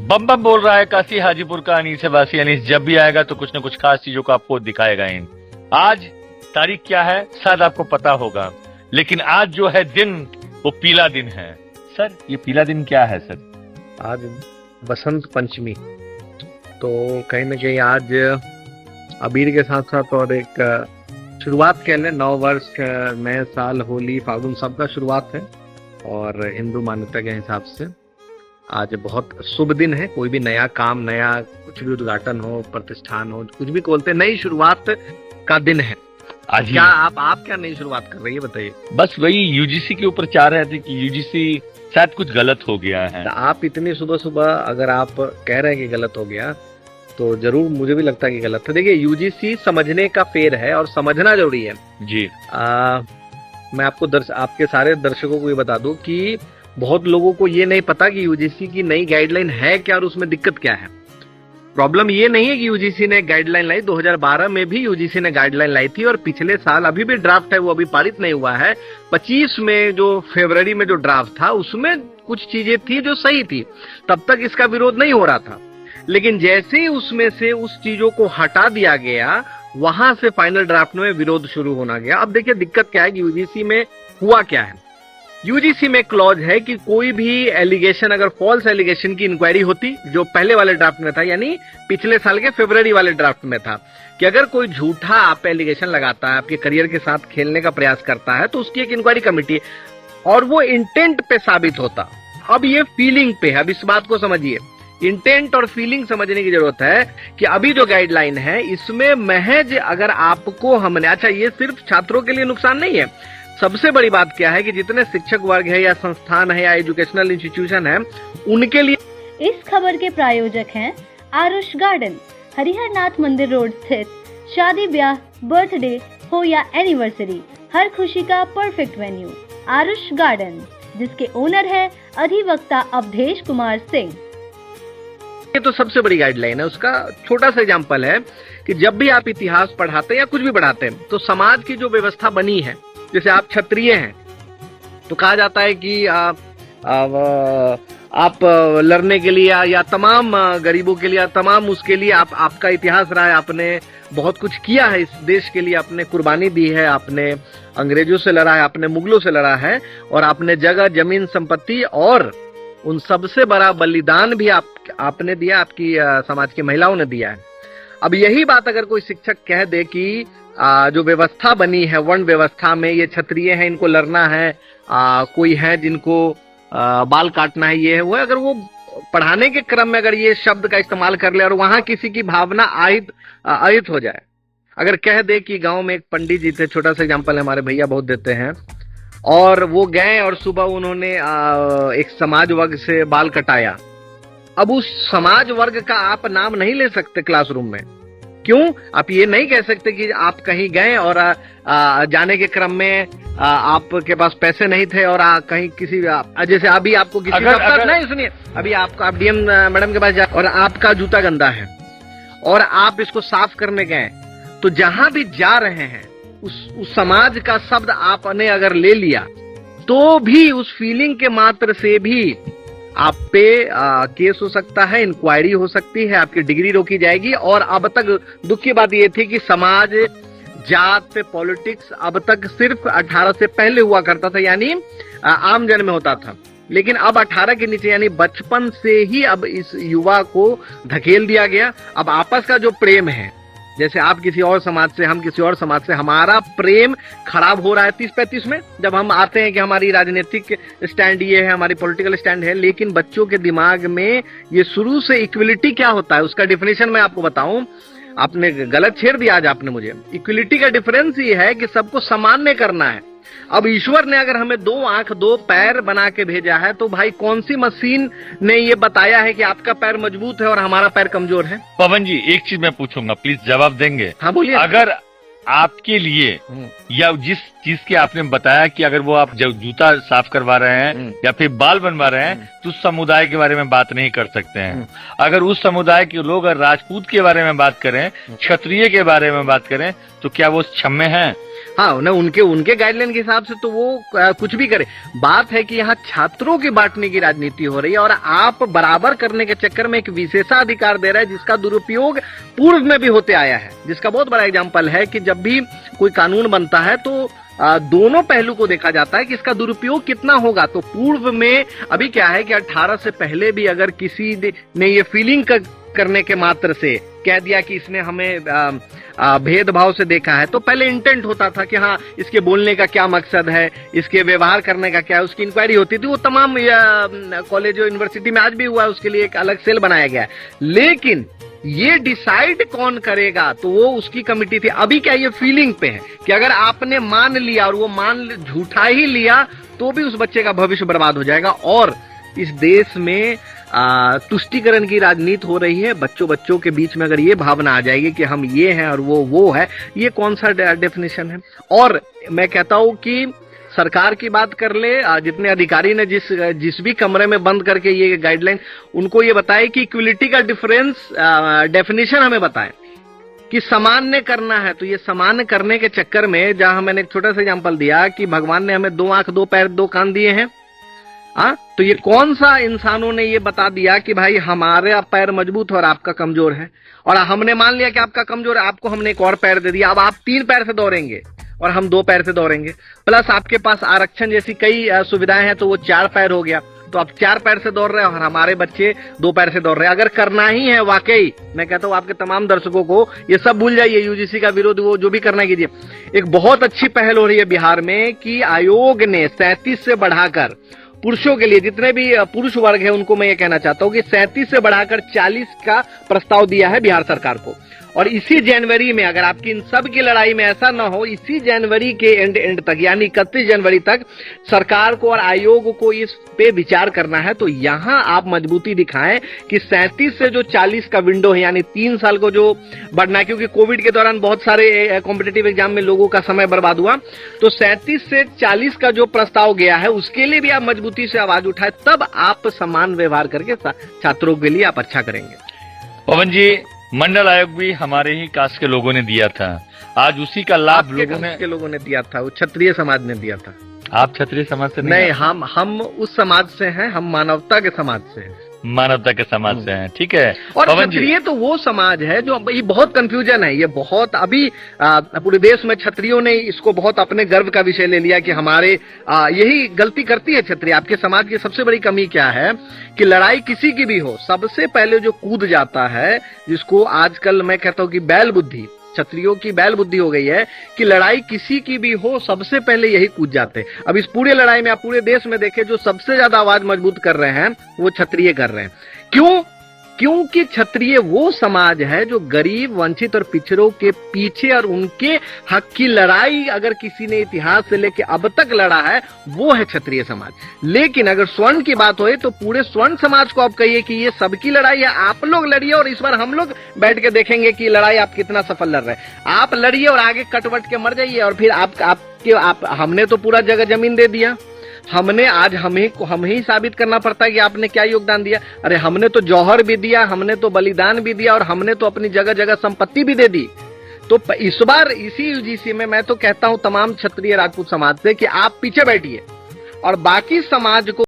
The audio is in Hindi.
बम बम बोल रहा है काशी हाजीपुर का अनीस वासी अनीस। जब भी आएगा तो कुछ न कुछ खास चीजों को आपको दिखाएगा ही। आज तारीख क्या है शायद आपको पता होगा, लेकिन आज जो है दिन वो पीला दिन है। सर ये पीला दिन क्या है सर? आज बसंत पंचमी, तो कहीं ना कहीं आज अबीर के साथ साथ और एक शुरुआत कह लें, नव वर्ष, नए साल, होली, फागुन सबका शुरुआत है। और हिंदू मान्यता के हिसाब से आज बहुत शुभ दिन है। कोई भी नया काम, नया कुछ भी उद्घाटन हो, प्रतिष्ठान हो, कुछ भी बोलते, नई शुरुआत का दिन है आज। क्या आप क्या नई शुरुआत कर रही है बताइए? बस वही यूजीसी के ऊपर चाह रहे थे कि यूजीसी शायद कुछ गलत हो गया है। तो आप इतनी सुबह सुबह अगर आप कह रहे हैं कि गलत हो गया तो जरूर मुझे भी लगता है कि गलत है। देखिए, यूजीसी समझने का फेर है और समझना जरूरी है जी। मैं आपको आपके सारे दर्शकों को ये बता दूं कि बहुत लोगों को ये नहीं पता कि यूजीसी की नई गाइडलाइन है क्या और उसमें दिक्कत क्या है। प्रॉब्लम ये नहीं है कि यूजीसी ने गाइडलाइन लाई, 2012 में भी यूजीसी ने गाइडलाइन लाई थी और पिछले साल अभी भी ड्राफ्ट है, वो अभी पारित नहीं हुआ है। 25 में जो फरवरी में जो ड्राफ्ट था उसमें कुछ चीजें थी जो सही थी, तब तक इसका विरोध नहीं हो रहा था। लेकिन जैसे ही उसमें से उस चीजों को हटा दिया गया, वहां से फाइनल ड्राफ्ट में विरोध शुरू होना गया। अब देखिए दिक्कत क्या है कि यूजीसी में हुआ क्या है। यूजीसी में क्लॉज है कि कोई भी एलिगेशन, अगर फॉल्स एलिगेशन की इंक्वायरी होती, जो पहले वाले ड्राफ्ट में था, यानी पिछले साल के फरवरी वाले ड्राफ्ट में था, कि अगर कोई झूठा आप एलिगेशन लगाता है, आपके करियर के साथ खेलने का प्रयास करता है, तो उसकी एक इंक्वायरी कमेटी और वो इंटेंट पे साबित होता। अब ये फीलिंग पे है। अब इस बात को समझिए, इंटेंट और फीलिंग समझने की जरूरत है कि अभी जो गाइडलाइन है इसमें महज अगर आपको हमने, अच्छा ये सिर्फ छात्रों के लिए नुकसान नहीं है, सबसे बड़ी बात क्या है कि जितने शिक्षक वर्ग है या संस्थान है या एजुकेशनल इंस्टीट्यूशन है उनके लिए। इस खबर के प्रायोजक हैं आरुष गार्डन, हरिहर नाथ मंदिर रोड स्थित। शादी, ब्याह, बर्थडे हो या एनिवर्सरी, हर खुशी का परफेक्ट वेन्यू आरुष गार्डन, जिसके ओनर है अधिवक्ता अवधेश कुमार सिंह। ये तो सबसे बड़ी गाइडलाइन है। उसका छोटा सा एग्जाम्पल है कि जब भी आप इतिहास पढ़ाते हैं या कुछ भी पढ़ाते हैं तो समाज की जो व्यवस्था बनी है, जैसे आप क्षत्रिय हैं तो कहा जाता है कि आप लड़ने के लिए या तमाम गरीबों के लिए, तमाम उसके लिए आपका इतिहास रहा है, आपने बहुत कुछ किया है इस देश के लिए, आपने कुर्बानी दी है, आपने अंग्रेजों से लड़ा है, आपने मुगलों से लड़ा है, और आपने जगह, जमीन, संपत्ति और उन सबसे बड़ा बलिदान भी आपने दिया, आपकी समाज की महिलाओं ने दिया है। अब यही बात अगर कोई शिक्षक कह दे कि जो व्यवस्था बनी है, वर्ण व्यवस्था में, ये क्षत्रिय हैं, इनको लड़ना है, कोई है जिनको बाल काटना है, ये है वो है, अगर वो पढ़ाने के क्रम में अगर ये शब्द का इस्तेमाल कर ले और वहां किसी की भावना आहित हो जाए, अगर कह दे कि गांव में एक पंडित जी थे, छोटा सा एग्जांपल है, हमारे भैया बहुत देते हैं, और वो गए और सुबह उन्होंने एक समाज वर्ग से बाल कटाया। अब उस समाज वर्ग का आप नाम नहीं ले सकते क्लासरूम में। क्यों? आप ये नहीं कह सकते कि आप कहीं गए और जाने के क्रम में आपके पास पैसे नहीं थे और कहीं किसी, जैसे अभी आपको किसी नहीं, सुनिए, अभी आप डीएम मैडम के पास जाए और आपका जूता गंदा है और आप इसको साफ करने गए, तो जहां भी जा रहे हैं उस समाज का शब्द आपने अगर ले लिया तो भी उस फीलिंग के मात्र से भी आप पे केस हो सकता है, इंक्वायरी हो सकती है, आपकी डिग्री रोकी जाएगी। और अब तक दुख की बात ये थी कि समाज, जात, पॉलिटिक्स अब तक सिर्फ 18 से पहले हुआ करता था, यानी आम जन में होता था, लेकिन अब 18 के नीचे यानी बचपन से ही अब इस युवा को धकेल दिया गया। अब आपस का जो प्रेम है, जैसे आप किसी और समाज से, हम किसी और समाज से, हमारा प्रेम खराब हो रहा है 30-35 में, जब हम आते हैं कि हमारी राजनीतिक स्टैंड ये है, हमारी पॉलिटिकल स्टैंड है। लेकिन बच्चों के दिमाग में ये शुरू से इक्वलिटी क्या होता है उसका डिफिनेशन मैं आपको बताऊं, आपने गलत छेड़ दिया आज आपने मुझे। इक्वलिटी का डिफरेंस ये है कि सबको सामान्य करना है। अब ईश्वर ने अगर हमें 2 आंख 2 पैर बना के भेजा है, तो भाई कौन सी मशीन ने ये बताया है कि आपका पैर मजबूत है और हमारा पैर कमजोर है? पवन जी एक चीज मैं पूछूंगा, प्लीज जवाब देंगे? हाँ बोलिए। अगर आपके लिए या जिस चीज के आपने बताया कि अगर वो आप जब जूता साफ करवा रहे हैं या फिर बाल बनवा रहे हैं तो उस समुदाय के बारे में बात नहीं कर सकते हैं। अगर उस समुदाय के लोग राजपूत के बारे में बात करें, क्षत्रिय के बारे में बात करें, तो क्या वो क्षम्य हैं? हाँ, ना उनके गाइडलाइन के हिसाब से तो वो कुछ भी करे। बात है कि यहाँ छात्रों की बांटने की राजनीति हो रही है और आप बराबर करने के चक्कर में एक विशेषाधिकार दे रहे हैं जिसका दुरुपयोग पूर्व में भी होते आया है, जिसका बहुत बड़ा एग्जाम्पल है कि जब भी कोई कानून बनता है तो दोनों पहलू को देखा जाता है कि इसका दुरुपयोग कितना होगा। तो पूर्व में अभी क्या है कि 18 से पहले भी अगर किसी ने ये फीलिंग करने के मात्र से कह दिया कि इसने हमें भेदभाव से देखा है, तो पहले इंटेंट होता था कि हाँ इसके बोलने का क्या मकसद है, इसके व्यवहार करने का क्या है, उसकी इंक्वायरी होती थी। वो तमाम कॉलेज और यूनिवर्सिटी में आज भी हुआ है, उसके लिए एक अलग सेल बनाया गया है। लेकिन ये डिसाइड कौन करेगा, तो वो उसकी कमिटी थी। अभी क्या ये फीलिंग पे है कि अगर आपने मान लिया और वो झूठा ही लिया तो भी उस बच्चे का भविष्य बर्बाद हो जाएगा। और इस देश में तुष्टीकरण की राजनीति हो रही है। बच्चों के बीच में अगर ये भावना आ जाएगी कि हम ये हैं और वो है, ये कौन सा डेफिनेशन है। और मैं कहता हूं कि सरकार की बात कर ले, जितने अधिकारी ने जिस भी कमरे में बंद करके ये गाइडलाइन, उनको ये बताए कि इक्विलिटी का डेफिनेशन हमें बताएं कि सामान्य करना है। तो ये सामान्य करने के चक्कर में, जहां मैंने एक छोटा सा एग्जांपल दिया कि भगवान ने हमें 2 आंख 2 पैर 2 कान दिए हैं, तो ये कौन सा इंसानों ने ये बता दिया कि भाई हमारे पैर मजबूत है और आपका कमजोर है, और हमने मान लिया कि आपका कमजोर है, आपको हमने एक और पैर दे दिया, अब आप 3 पैर से दौड़ेंगे और हम 2 पैर से दौड़ेंगे, प्लस आपके पास आरक्षण जैसी कई सुविधाएं हैं तो वो 4 पैर हो गया। तो आप 4 पैर से दौड़ रहे हैं और हमारे बच्चे 2 पैर से दौड़ रहे हैं। अगर करना ही है वाकई, मैं कहता हूं आपके तमाम दर्शकों को ये सब भूल जाइए, यूजीसी का विरोध वो जो भी करना कीजिए। एक बहुत अच्छी पहल हो रही है बिहार में कि आयोग ने 37 से बढ़ाकर पुरुषों के लिए, जितने भी पुरुष वर्ग है उनको मैं ये कहना चाहता हूं कि 37 से बढ़ाकर 40 का प्रस्ताव दिया है बिहार सरकार को। और इसी जनवरी में, अगर आपकी इन सब की लड़ाई में ऐसा ना हो, इसी जनवरी के एंड तक यानी 31 जनवरी तक सरकार को और आयोग को इस पे विचार करना है। तो यहां आप मजबूती दिखाएं कि 37 से जो 40 का विंडो है, यानी 3 साल को जो बढ़ना है, क्योंकि कोविड के दौरान बहुत सारे कॉम्पिटिटिव एग्जाम में लोगों का समय बर्बाद हुआ, तो 37 से 40 का जो प्रस्ताव गया है उसके लिए भी आप मजबूती से आवाज उठाए, तब आप समान व्यवहार करके छात्रों के लिए आप अच्छा करेंगे। पवन जी, मंडल आयोग भी हमारे ही कास्ट के लोगों ने दिया था, आज उसी का लाभ लोगों ने दिया था, वो क्षत्रिय समाज ने दिया था। आप क्षत्रिय समाज से नहीं, हम उस समाज से हैं, हम मानवता के समाज से हैं। मानवता के समाज से हैं, ठीक है। और क्षत्रिय तो वो समाज है जो, ये बहुत कंफ्यूजन है, ये बहुत अभी पूरे देश में क्षत्रियों ने इसको बहुत अपने गर्व का विषय ले लिया कि हमारे यही गलती करती है क्षत्रिय। आपके समाज की सबसे बड़ी कमी क्या है कि लड़ाई किसी की भी हो, सबसे पहले जो कूद जाता है, जिसको आजकल मैं कहता हूं कि बैल बुद्धि, क्षत्रियों की बैल बुद्धि हो गई है कि लड़ाई किसी की भी हो सबसे पहले यही कूद जाते हैं। अब इस पूरे लड़ाई में आप पूरे देश में देखें, जो सबसे ज्यादा आवाज मजबूत कर रहे हैं वो क्षत्रिय कर रहे हैं। क्यों? क्योंकि क्षत्रिय वो समाज है जो गरीब, वंचित और पिछड़ों के पीछे और उनके हक की लड़ाई अगर किसी ने इतिहास से लेके अब तक लड़ा है, वो है क्षत्रिय समाज। लेकिन अगर स्वर्ण की बात हो तो पूरे स्वर्ण समाज को आप कहिए कि ये सबकी लड़ाई है, आप लोग लड़िए और इस बार हम लोग बैठ के देखेंगे कि लड़ाई आप कितना सफल लड़ रहे हैं। आप लड़िए और आगे कटवट के मर जाइए और फिर हमने तो पूरा जगह जमीन दे दिया, हमने आज हमें ही साबित करना पड़ता है कि आपने क्या योगदान दिया। अरे हमने तो जौहर भी दिया, हमने तो बलिदान भी दिया और हमने तो अपनी जगह जगह संपत्ति भी दे दी। तो इस बार इसी यूजीसी में मैं तो कहता हूं तमाम क्षत्रिय राजपूत समाज से कि आप पीछे बैठिए और बाकी समाज को